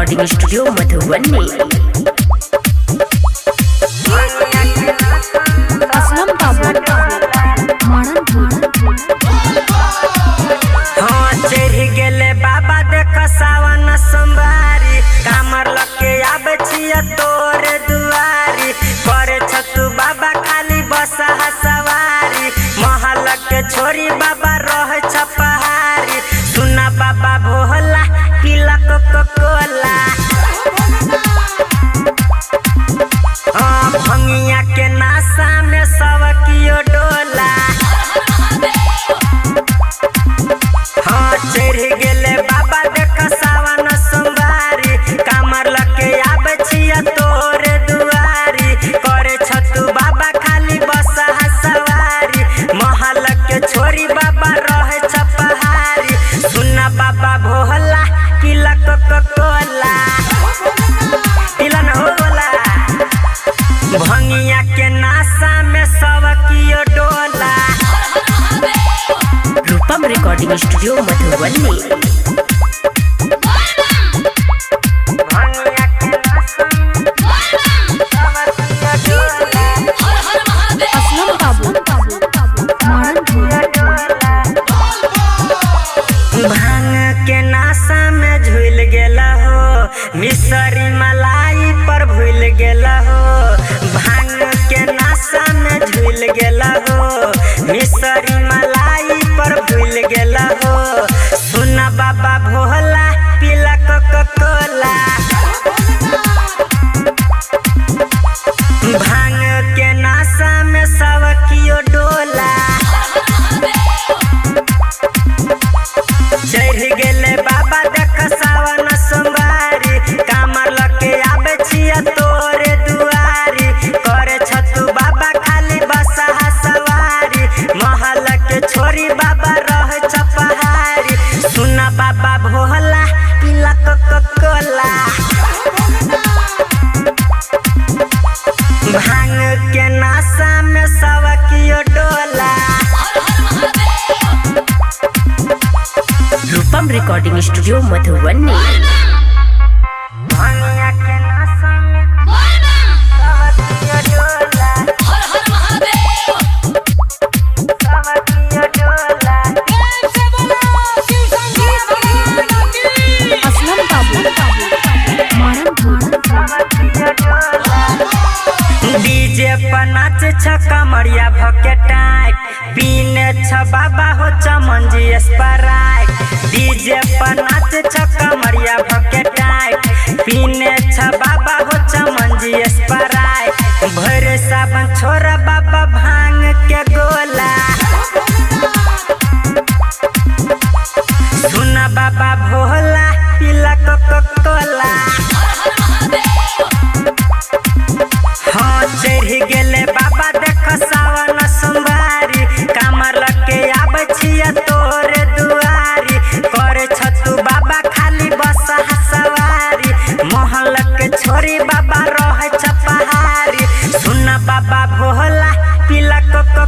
Recording studio Madhubani. Aslam चढ़ गेले बाबा देख सावन सोमवारी, कामर लके आबे छिया तोरे दुआरी, करे छतु बाबा खाली बसा सवारी, महल के छोरी बाबा रहे छ पहाड़ी, सुना बाबा भोला पीला कोको कोला, भंगिया के नासा में सब कियो डोला। चढ़ गेले बाबा देख सावन सोमवारी, कामर लके आबे छिया तोरे दुआरी, करे छतु बाबा खाली बसा सवारी, महल के छोरी बाबा रहे छ पहाड़ी, सुना बाबा भोला पीला कोको कोला, पीला न होला, भंगिया के नासा में सब कियो डोला। रूपम रिकॉर्डिंग स्टूडियो मधुबनी। भांग के नासा में झूल गेला हो, मिसरी मलाई पर भूल गेला हो, भांग के नासा में झूल गेला हो, मिसरी मलाई पर भूल गेला हो, सुना बाबा भोला पीला कोको कोला, भांग के नासा में सब कियो डोला। चढ़ गेले बाबा देख सावन सोमवारी, कामर लके आबे छिया तोरे दुआरी, करे छतु बाबा खाली बसा सवारी, महल के छोरी बाबा रहे छ पहाड़ी, सुना बाबा भोला पीला कोको कोला, भांग के नासा में सब कियो डोला। रूपम रिकॉर्डिंग स्टूडियो मधुबनी। भंगिया के नासा में सब कियो डोला, सब कियो डोला। डीजे पर नाच छ कमरिया भके टाइट, पीने छ बाबा हो चमंजी स्प्राइट, डीजे पर नाच छ कमरिया भके टाइट, पीने छ बाबा हो चमंजी स्प्राइट, भर सावन छोरा बाबा भांग के गोला, सुना बाबा भोला पीला कोको कोला। चढ़ गेले बाबा देख सावन सोमवारी, कामर लके आबे छिया तोरे दुआरी, करे छतु बाबा खाली बसा सवारी, महल के छोरी बाबा रहे छ पहाड़ी, सुना बाबा भोला पीला कोको